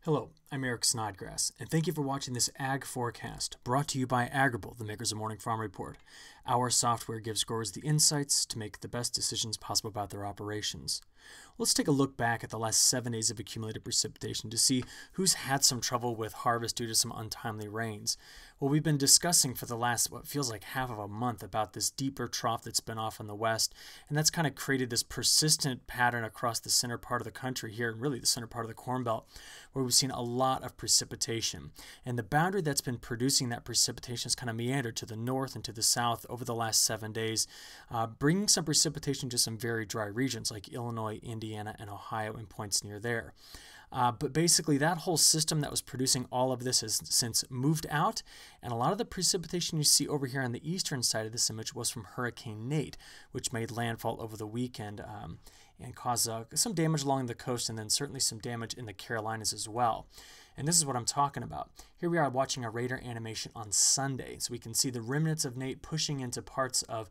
Hello, I'm Eric Snodgrass, and thank you for watching this Ag Forecast, brought to you by Agrible, the makers of Morning Farm Report. Our software gives growers the insights to make the best decisions possible about their operations. Let's take a look back at the last 7 days of accumulated precipitation to see who's had some trouble with harvest due to some untimely rains. Well, we've been discussing for the last, what feels like half of a month, about this deeper trough that's been off in the west, and that's kind of created this persistent pattern across the center part of the country here, and really the center part of the Corn Belt, where we've seen a lot of precipitation. And the boundary that's been producing that precipitation has kind of meandered to the north and to the south over the last 7 days, bringing some precipitation to some very dry regions like Illinois, Indiana, and Ohio, and points near there. But basically that whole system that was producing all of this has since moved out, and a lot of the precipitation you see over here on the eastern side of this image was from Hurricane Nate, which made landfall over the weekend and caused some damage along the coast, and then certainly some damage in the Carolinas as well. And this is what I'm talking about. Here we are watching a radar animation on Sunday. So we can see the remnants of Nate pushing into parts of,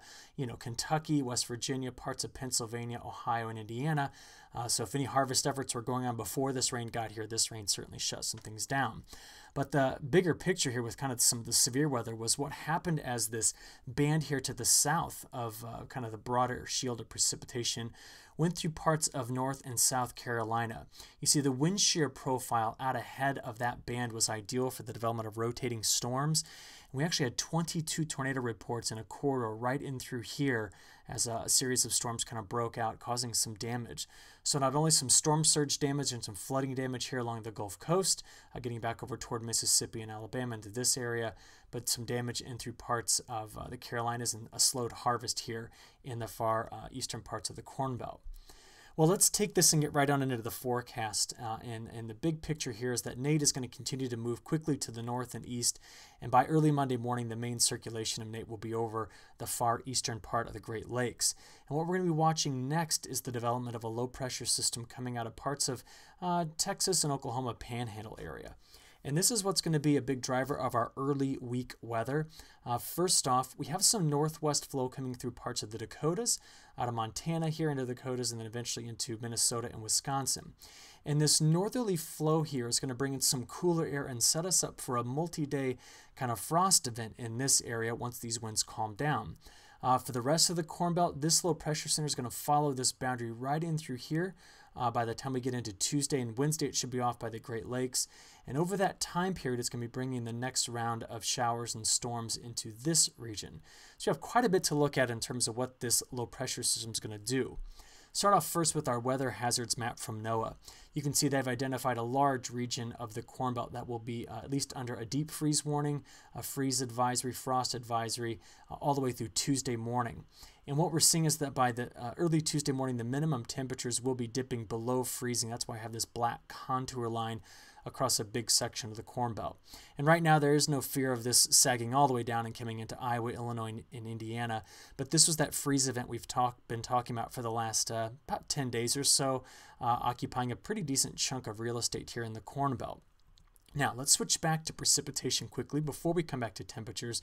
Kentucky, West Virginia, parts of Pennsylvania, Ohio, and Indiana. So if any harvest efforts were going on before this rain got here, this rain certainly shut some things down. But the bigger picture here with kind of some of the severe weather was what happened as this band here to the south of kind of the broader shield of precipitation went through parts of North and South Carolina. You see the wind shear profile out ahead of that band was ideal for the development of rotating storms. And we actually had 22 tornado reports in a corridor right in through here as a series of storms kind of broke out, causing some damage. So not only some storm surge damage and some flooding damage here along the Gulf Coast, getting back over toward Mississippi and Alabama into this area, but some damage in through parts of the Carolinas and a slowed harvest here in the far eastern parts of the Corn Belt. Well, let's take this and get right on into the forecast. And the big picture here is that Nate is going to continue to move quickly to the north and east. And by early Monday morning, the main circulation of Nate will be over the far eastern part of the Great Lakes. And what we're going to be watching next is the development of a low pressure system coming out of parts of Texas and Oklahoma Panhandle area. And this is what's going to be a big driver of our early week weather. First off, we have some northwest flow coming through parts of the Dakotas, out of Montana here into the Dakotas, and then eventually into Minnesota and Wisconsin. And this northerly flow here is going to bring in some cooler air and set us up for a multi-day kind of frost event in this area once these winds calm down. For the rest of the Corn Belt, this low pressure center is going to follow this boundary right in through here. By the time we get into Tuesday and Wednesday, it should be off by the Great Lakes. And over that time period, it's going to be bringing the next round of showers and storms into this region. So you have quite a bit to look at in terms of what this low pressure system is going to do. Start off first with our weather hazards map from NOAA. You can see they've identified a large region of the Corn Belt that will be at least under a deep freeze warning, a freeze advisory, frost advisory, all the way through Tuesday morning. And what we're seeing is that by the early Tuesday morning, the minimum temperatures will be dipping below freezing. That's why I have this black contour line across a big section of the Corn Belt. And right now there is no fear of this sagging all the way down and coming into Iowa, Illinois, and Indiana. But this was that freeze event we've been talking about for the last about 10 days or so, occupying a pretty decent chunk of real estate here in the Corn Belt. Now, let's switch back to precipitation quickly before we come back to temperatures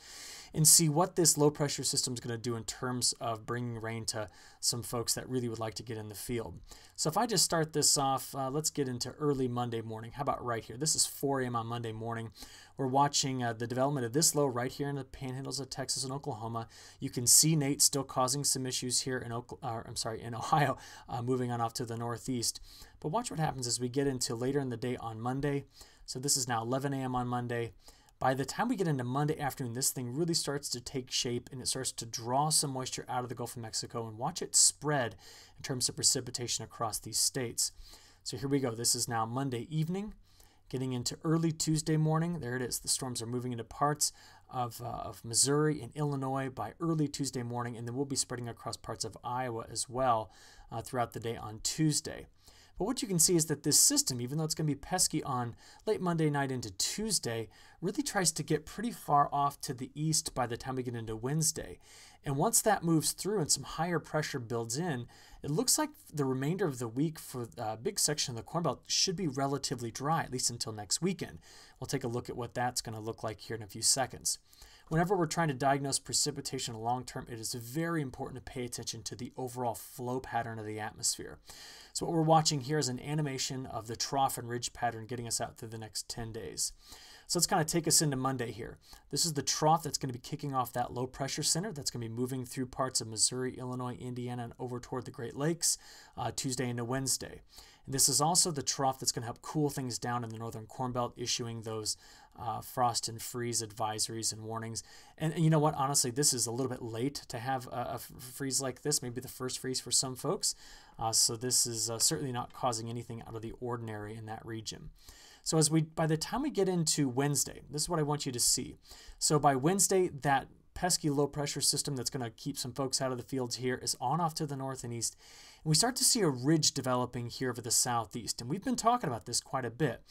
and see what this low pressure system is going to do in terms of bringing rain to some folks that really would like to get in the field. So if I just start this off, let's get into early Monday morning. How about right here? This is 4 a.m. on Monday morning. We're watching the development of this low right here in the panhandles of Texas and Oklahoma. You can see Nate still causing some issues here in Ohio, moving on off to the northeast. But watch what happens as we get into later in the day on Monday. So this is now 11 a.m. on Monday. By the time we get into Monday afternoon, this thing really starts to take shape and it starts to draw some moisture out of the Gulf of Mexico, and watch it spread in terms of precipitation across these states. So here we go. This is now Monday evening, getting into early Tuesday morning. There it is. The storms are moving into parts of Missouri and Illinois by early Tuesday morning, and then we'll be spreading across parts of Iowa as well throughout the day on Tuesday. But what you can see is that this system, even though it's going to be pesky on late Monday night into Tuesday, really tries to get pretty far off to the east by the time we get into Wednesday. And once that moves through and some higher pressure builds in, it looks like the remainder of the week for a big section of the Corn Belt should be relatively dry, at least until next weekend. We'll take a look at what that's going to look like here in a few seconds. Whenever we're trying to diagnose precipitation long term, it is very important to pay attention to the overall flow pattern of the atmosphere. So what we're watching here is an animation of the trough and ridge pattern getting us out through the next 10 days. So let's kind of take us into Monday here. This is the trough that's going to be kicking off that low pressure center that's going to be moving through parts of Missouri, Illinois, Indiana, and over toward the Great Lakes Tuesday into Wednesday. And this is also the trough that's going to help cool things down in the northern Corn Belt, issuing those frost and freeze advisories and warnings. And you know what? Honestly, this is a little bit late to have a freeze like this, maybe the first freeze for some folks. So this is certainly not causing anything out of the ordinary in that region. So by the time we get into Wednesday, this is what I want you to see. So by Wednesday, that pesky low pressure system that's going to keep some folks out of the fields here is on off to the north and east. And we start to see a ridge developing here over the southeast. And we've been talking about this quite a bit.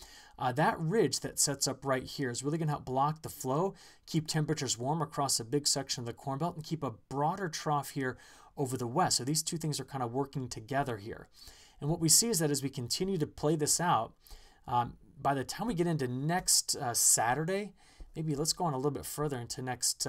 That ridge that sets up right here is really going to help block the flow, keep temperatures warm across a big section of the Corn Belt, and keep a broader trough here over the west. So these two things are kind of working together here. And what we see is that as we continue to play this out, by the time we get into next Saturday, maybe let's go on a little bit further into next,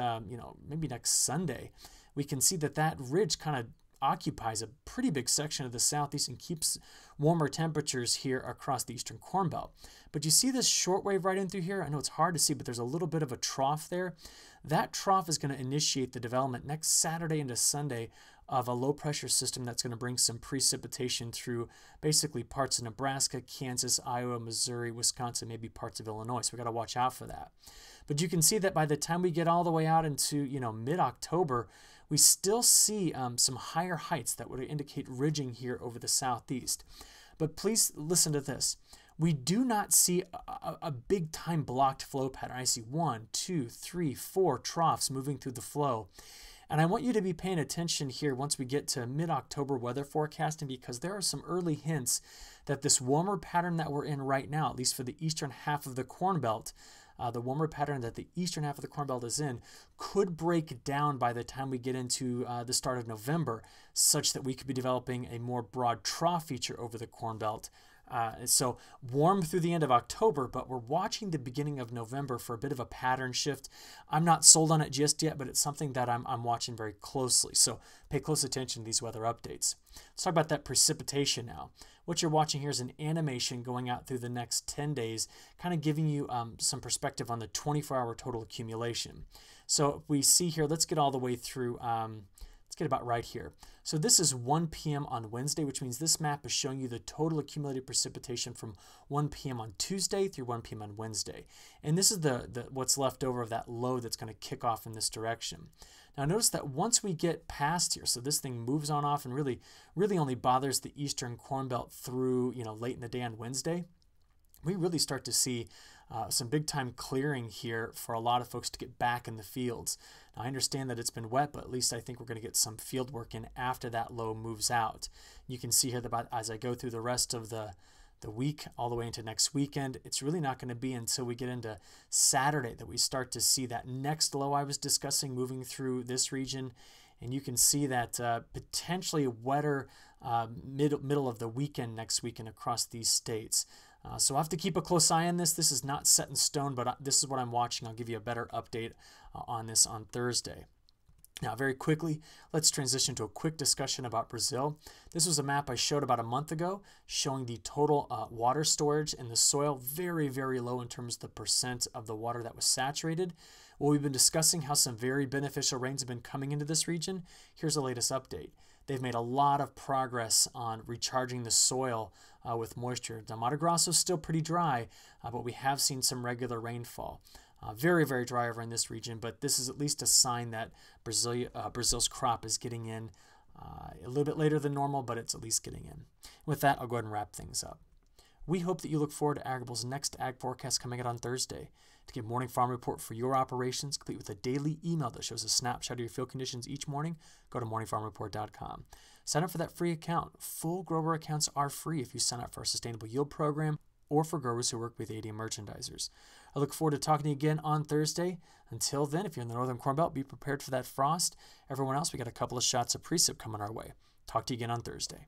maybe next Sunday, we can see that that ridge kind of occupies a pretty big section of the southeast and keeps warmer temperatures here across the eastern Corn Belt. But you see this shortwave right in through here? I know it's hard to see, but there's a little bit of a trough there. That trough is going to initiate the development next Saturday into Sunday of a low pressure system that's going to bring some precipitation through basically parts of Nebraska, Kansas, Iowa, Missouri, Wisconsin, maybe parts of Illinois. So we got to watch out for that. But you can see that by the time we get all the way out into mid-October, we still see some higher heights that would indicate ridging here over the southeast. But please listen to this. We do not see a big time blocked flow pattern. I see 1, 2, 3, 4 troughs moving through the flow. And I want you to be paying attention here once we get to mid-October weather forecasting, because there are some early hints that this warmer pattern that we're in right now, at least for the eastern half of the Corn Belt, the warmer pattern that the eastern half of the Corn Belt is in, could break down by the time we get into the start of November, such that we could be developing a more broad trough feature over the Corn Belt. So warm through the end of October, but we're watching the beginning of November for a bit of a pattern shift. I'm not sold on it just yet, but it's something that I'm watching very closely. So pay close attention to these weather updates. Let's talk about that precipitation now. What you're watching here is an animation going out through the next 10 days, kind of giving you some perspective on the 24-hour total accumulation. So we see here, let's get all the way through, let's get about right here. So this is 1 p.m. on Wednesday, which means this map is showing you the total accumulated precipitation from 1 p.m. on Tuesday through 1 p.m. on Wednesday. And this is the what's left over of that low that's going to kick off in this direction. Now notice that once we get past here, so this thing moves on off and really only bothers the eastern Corn Belt through late in the day on Wednesday, we really start to see some big time clearing here for a lot of folks to get back in the fields. Now, I understand that it's been wet, but at least I think we're going to get some field work in after that low moves out. You can see here that as I go through the rest of the week all the way into next weekend, it's really not going to be until we get into Saturday that we start to see that next low I was discussing moving through this region. And you can see that potentially wetter middle of the weekend next weekend across these states. So I'll have to keep a close eye on this. This is not set in stone, but this is what I'm watching. I'll give you a better update on this on Thursday. Now, very quickly, let's transition to a quick discussion about Brazil. This was a map I showed about a month ago showing the total water storage in the soil, very, very low in terms of the percent of the water that was saturated. Well, we've been discussing how some very beneficial rains have been coming into this region. Here's the latest update. They've made a lot of progress on recharging the soil with moisture. Now, Mato Grosso is still pretty dry, but we have seen some regular rainfall. Very, very dry over in this region, but this is at least a sign that Brazil's crop is getting in a little bit later than normal, but it's at least getting in. With that, I'll go ahead and wrap things up. We hope that you look forward to Agrible's next ag forecast coming out on Thursday. To get morning farm report for your operations, complete with a daily email that shows a snapshot of your field conditions each morning, go to morningfarmreport.com. Sign up for that free account. Full grower accounts are free if you sign up for our Sustainable Yield program or for growers who work with AD merchandisers. I look forward to talking to you again on Thursday. Until then, if you're in the Northern Corn Belt, be prepared for that frost. Everyone else, we got a couple of shots of precip coming our way. Talk to you again on Thursday.